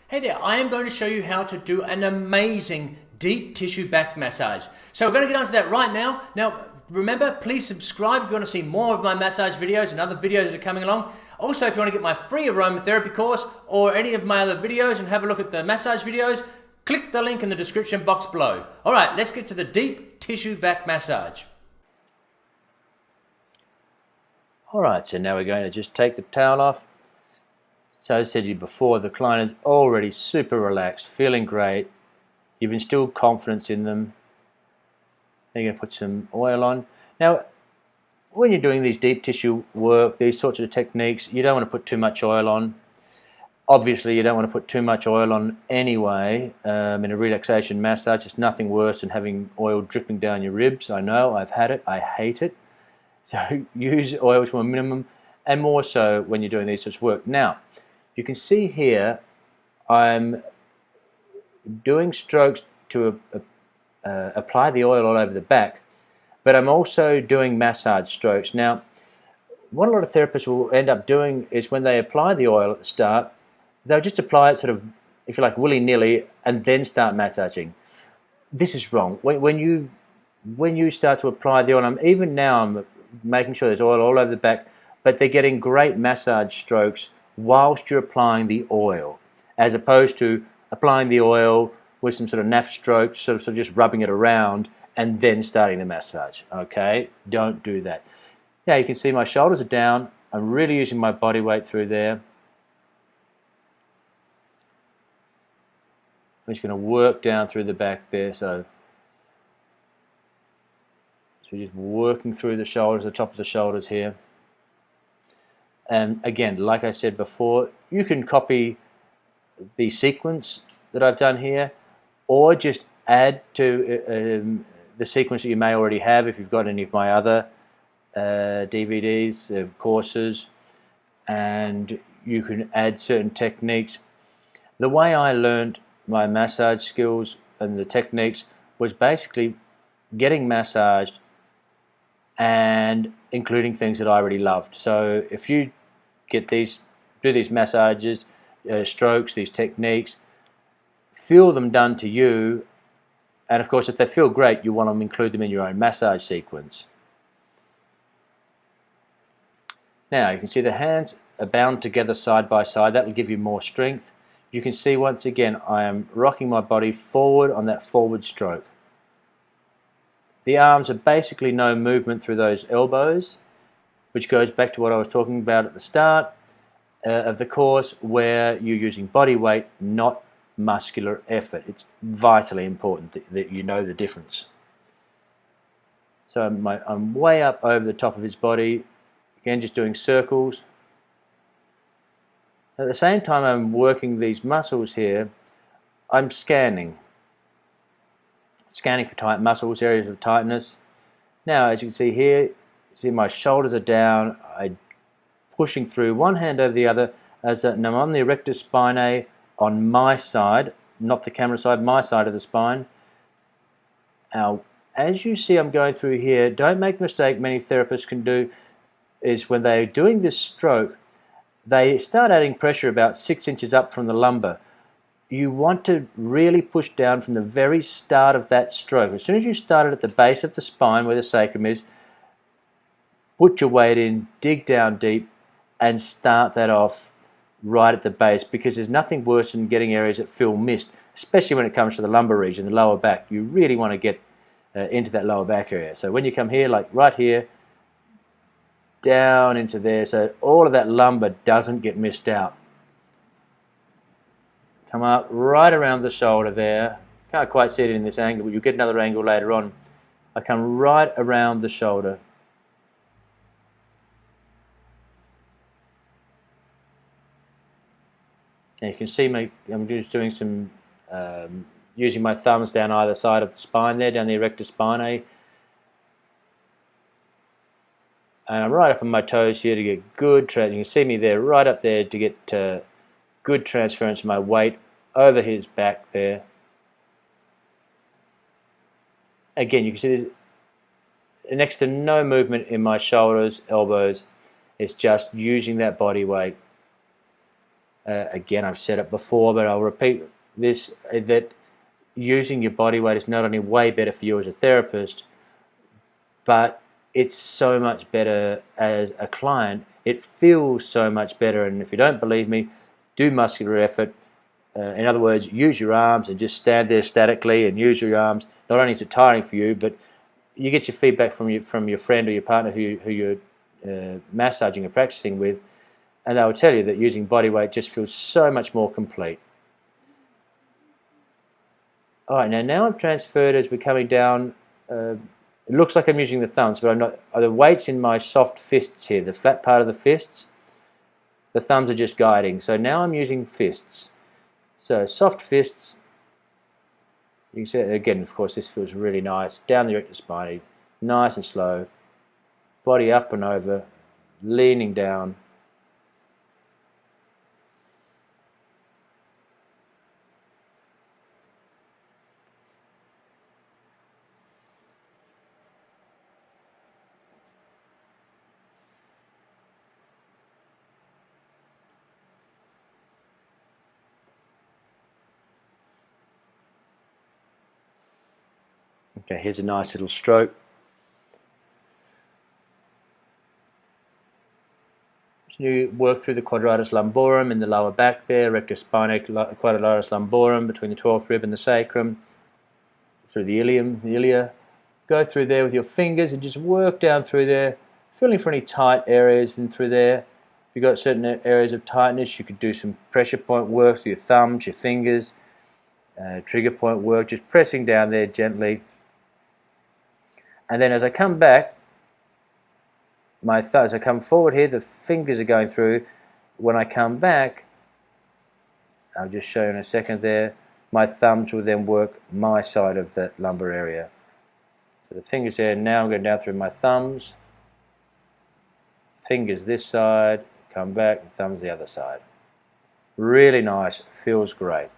Hey there, I am going to show you how to do an amazing deep tissue back massage. So we're going to get onto that right now. Now, remember, please subscribe if you want to see more of my massage videos and other videos that are coming along. Also, if you want to get my free aromatherapy course or any of my other videos and have a look at the massage videos, click the link in the description box below. All right, let's get to the deep tissue back massage. All right, so now we're going to just take the towel off. So as I said to you before, the client is already super relaxed, feeling great. You've instilled confidence in them. Then you're going to put some oil on. Now, when you're doing these deep tissue work, these sorts of techniques, you don't want to put too much oil on. Obviously, you don't want to put too much oil on anyway. In a relaxation massage, it's nothing worse than having oil dripping down your ribs. I know, I've had it, I hate it. So use oil to a minimum, and more so when you're doing these sorts of work. Now, you can see here I'm doing strokes to apply the oil all over the back, but I'm also doing massage strokes. Now, what a lot of therapists will end up doing is when they apply the oil at the start, they'll just apply it sort of, if you like, willy-nilly and then start massaging. This is wrong. When you start to apply the oil, even now I'm making sure there's oil all over the back, but they're getting great massage strokes whilst you're applying the oil, as opposed to applying the oil with some sort of naff stroke, sort of just rubbing it around and then starting the massage. Okay, don't do that. Now you can see my shoulders are down. I'm really using my body weight through there. I'm just going to work down through the back there. So just working through the shoulders, the top of the shoulders here. And again, like I said before, you can copy the sequence that I've done here, or just add to the sequence that you may already have if you've got any of my other DVDs, courses, and you can add certain techniques. The way I learned my massage skills and the techniques was basically getting massaged and including things that I already loved. So if you do these massages, strokes, these techniques, feel them done to you, and of course if they feel great, you want to include them in your own massage sequence. Now you can see the hands are bound together side by side. That will give you more strength. You can see once again I am rocking my body forward on that forward stroke. The arms are basically no movement through those elbows, which goes back to what I was talking about at the start of the course, where you're using body weight, not muscular effort. It's vitally important that you know the difference. So I'm way up over the top of his body, again just doing circles. At the same time I'm working these muscles here, I'm scanning for tight muscles, areas of tightness. Now as you can see here, see my shoulders are down, I'm pushing through one hand over the other, as I'm on the erector spinae on my side, not the camera side, my side of the spine. Now as you see I'm going through here, don't make the mistake many therapists can do, is when they're doing this stroke, they start adding pressure about 6 inches up from the lumbar. You want to really push down from the very start of that stroke. As soon as you start it at the base of the spine where the sacrum is, put your weight in, dig down deep, and start that off right at the base, because there's nothing worse than getting areas that feel missed, especially when it comes to the lumbar region, the lower back. You really want to get into that lower back area. So when you come here, like right here, down into there, so all of that lumbar doesn't get missed out. Come up right around the shoulder there. Can't quite see it in this angle, but you'll get another angle later on. I come right around the shoulder. And you can see me, I'm just doing some, using my thumbs down either side of the spine there, down the erector spinae. And I'm right up on my toes here to get good transfer. You can see me there, right up there to get good transference of my weight over his back there. Again, you can see there's next to no movement in my shoulders, elbows. It's just using that body weight. Again, I've said it before, but I'll repeat this, that using your body weight is not only way better for you as a therapist, but it's so much better as a client. It feels so much better, and if you don't believe me, do muscular effort. In other words, use your arms and just stand there statically and use your arms. Not only is it tiring for you, but you get your feedback from your friend or your partner who you're massaging or practicing with, and they'll tell you that using body weight just feels so much more complete. Alright, now I've transferred as we're coming down. It looks like I'm using the thumbs, but I'm not. The weight's in my soft fists here, the flat part of the fists. The thumbs are just guiding. So now I'm using fists. So soft fists. You can see again, of course, this feels really nice. Down the erector spinae, nice and slow. Body up and over, leaning down. Okay, here's a nice little stroke. So you work through the quadratus lumborum in the lower back there, rectus spinae, quadratus lumborum between the 12th rib and the sacrum, through the ilium, the ilia. Go through there with your fingers and just work down through there, feeling for any tight areas in through there. If you've got certain areas of tightness, you could do some pressure point work with your thumbs, your fingers, trigger point work, just pressing down there gently. And then as I come back, as I come forward here, the fingers are going through. When I come back, I'll just show you in a second there, my thumbs will then work my side of the lumbar area. So the fingers there, now I'm going down through my thumbs, fingers this side, come back, thumbs the other side. Really nice, feels great.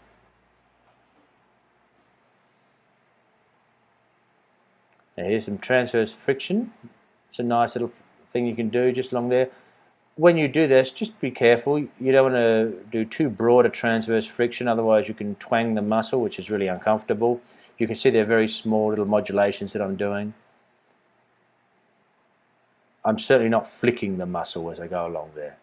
Now here's some transverse friction. It's a nice little thing you can do just along there. When you do this, just be careful. You don't want to do too broad a transverse friction, otherwise you can twang the muscle, which is really uncomfortable. You can see they're very small little modulations that I'm doing. I'm certainly not flicking the muscle as I go along there.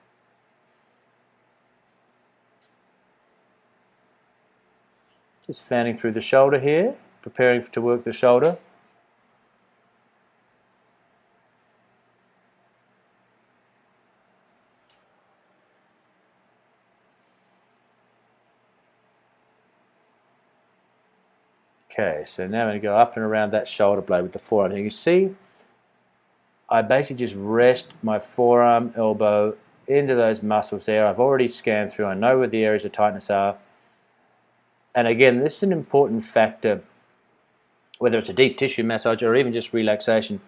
Just fanning through the shoulder here, preparing to work the shoulder. Okay, so now I'm going to go up and around that shoulder blade with the forearm. And you can see I basically just rest my forearm, elbow into those muscles there. I've already scanned through. I know where the areas of tightness are. And again, this is an important factor, whether it's a deep tissue massage or even just relaxation.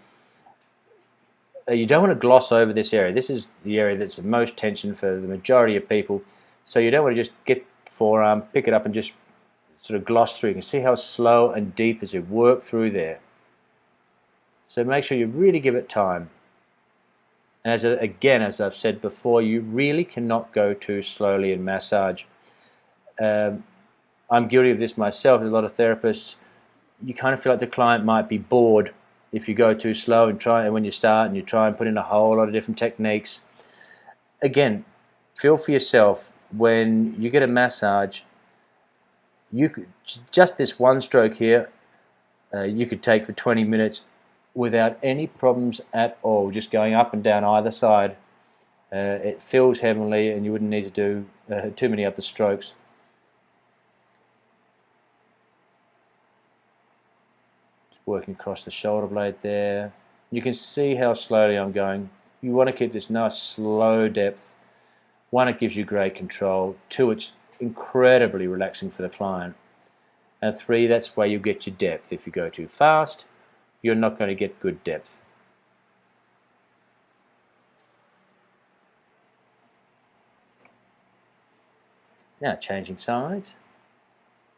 You don't want to gloss over this area. This is the area that's the most tension for the majority of people. So you don't want to just get the forearm, pick it up and just sort of gloss through. You can see how slow and deep as you work through there. So make sure you really give it time. And again, as I've said before, you really cannot go too slowly in massage. I'm guilty of this myself. A lot of therapists, you kind of feel like the client might be bored if you go too slow and when you start and you try and put in a whole lot of different techniques. Again, feel for yourself when you get a massage. You could just this one stroke here, you could take for 20 minutes without any problems at all, just going up and down either side. It feels heavenly, and you wouldn't need to do too many other strokes. Just working across the shoulder blade there. You can see how slowly I'm going. You want to keep this nice slow depth. One, it gives you great control. Two, it's incredibly relaxing for the client. And three, that's where you get your depth. If you go too fast, you're not going to get good depth. Now changing sides,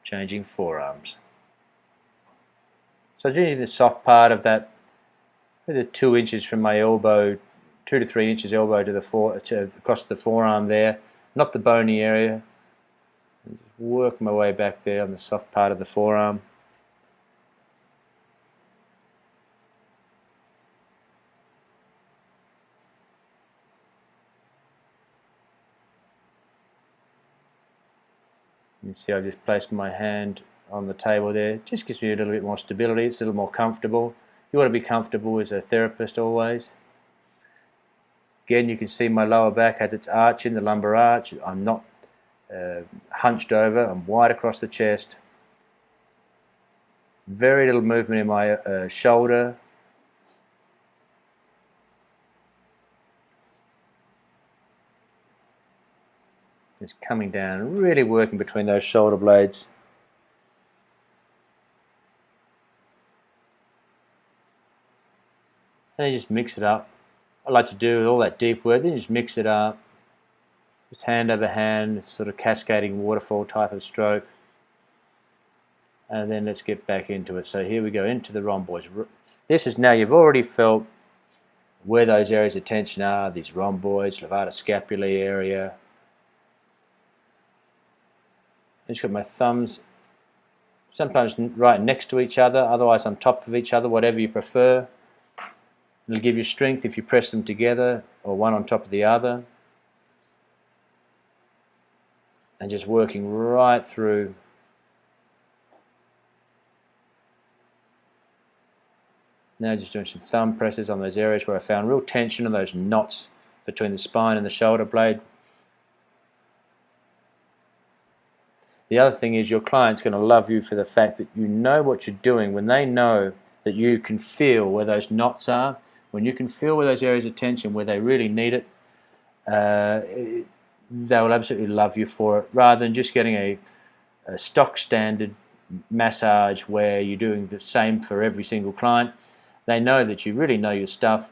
changing forearms. So generally the soft part of that, the 2 inches from my elbow, 2 to 3 inches elbow to across the forearm there, not the bony area. And just work my way back there on the soft part of the forearm. You see I just placed my hand on the table there. It just gives me a little bit more stability. It's a little more comfortable. You want to be comfortable as a therapist always. Again, you can see my lower back has its arch in, the lumbar arch. I'm not hunched over. I'm wide across the chest. Very little movement in my shoulder. Just coming down, really working between those shoulder blades. And you just mix it up. I like to do all that deep work, then just mix it up. Just hand over hand, sort of cascading waterfall type of stroke. And then let's get back into it. So here we go, into the rhomboids. This is now, you've already felt where those areas of tension are, these rhomboids, levator scapulae area. I've just got my thumbs sometimes right next to each other, otherwise on top of each other, whatever you prefer. It'll give you strength if you press them together or one on top of the other. And just working right through. Now just doing some thumb presses on those areas where I found real tension on those knots between the spine and the shoulder blade. The other thing is your client's going to love you for the fact that you know what you're doing. When they know that you can feel where those knots are, when you can feel where those areas of tension, where they really need it, they will absolutely love you for it, rather than just getting a stock standard massage where you're doing the same for every single client. They know that you really know your stuff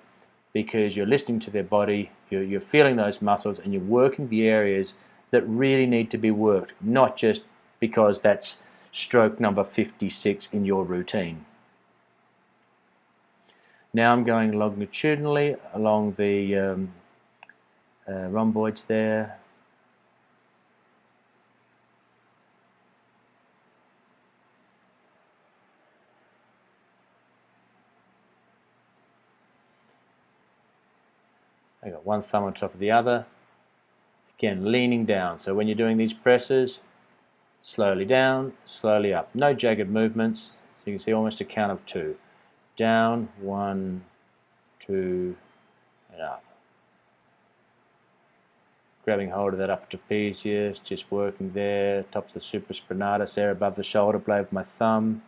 because you're listening to their body, you're feeling those muscles, and you're working the areas that really need to be worked, not just because that's stroke number 56 in your routine. Now I'm going longitudinally along the rhomboids there. I got one thumb on top of the other. Again, leaning down. So when you're doing these presses, slowly down, slowly up. No jagged movements. So you can see almost a count of 2. Down, 1, 2, and up. Grabbing hold of that upper trapezius, just working there, top of the supraspinatus there above the shoulder blade with my thumb.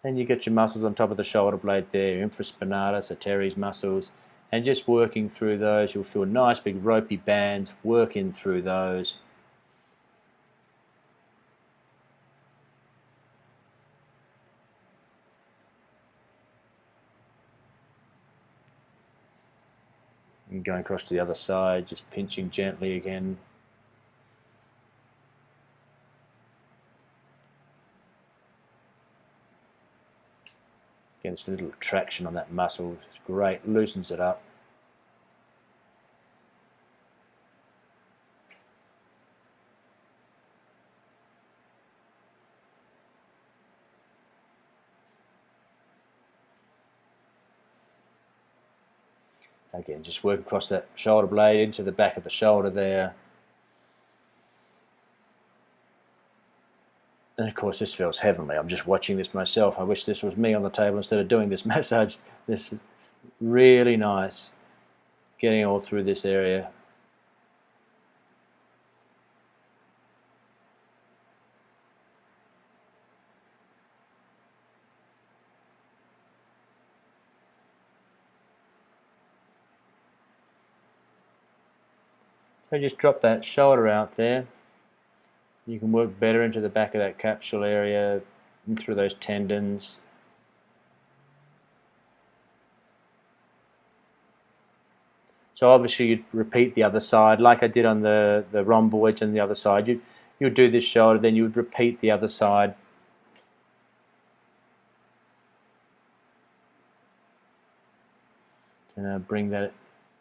And you get your muscles on top of the shoulder blade there, infraspinatus, teres muscles, and just working through those. You'll feel nice big ropey bands, working through those. And going across to the other side, just pinching gently again. Again, just a little traction on that muscle. It's great, loosens it up. Again, just work across that shoulder blade into the back of the shoulder there. And of course this feels heavenly. I'm just watching this myself. I wish this was me on the table instead of doing this massage. This is really nice. Getting all through this area. So just drop that shoulder out there. You can work better into the back of that capsule area and through those tendons. So obviously you'd repeat the other side like I did on the rhomboids and the other side. You'd do this shoulder, then you would repeat the other side. going to bring that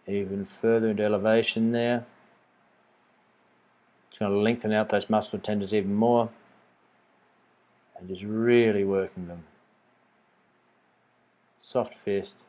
even further into elevation there. Just going to lengthen out those muscle tendons even more and just really working them. Soft fist.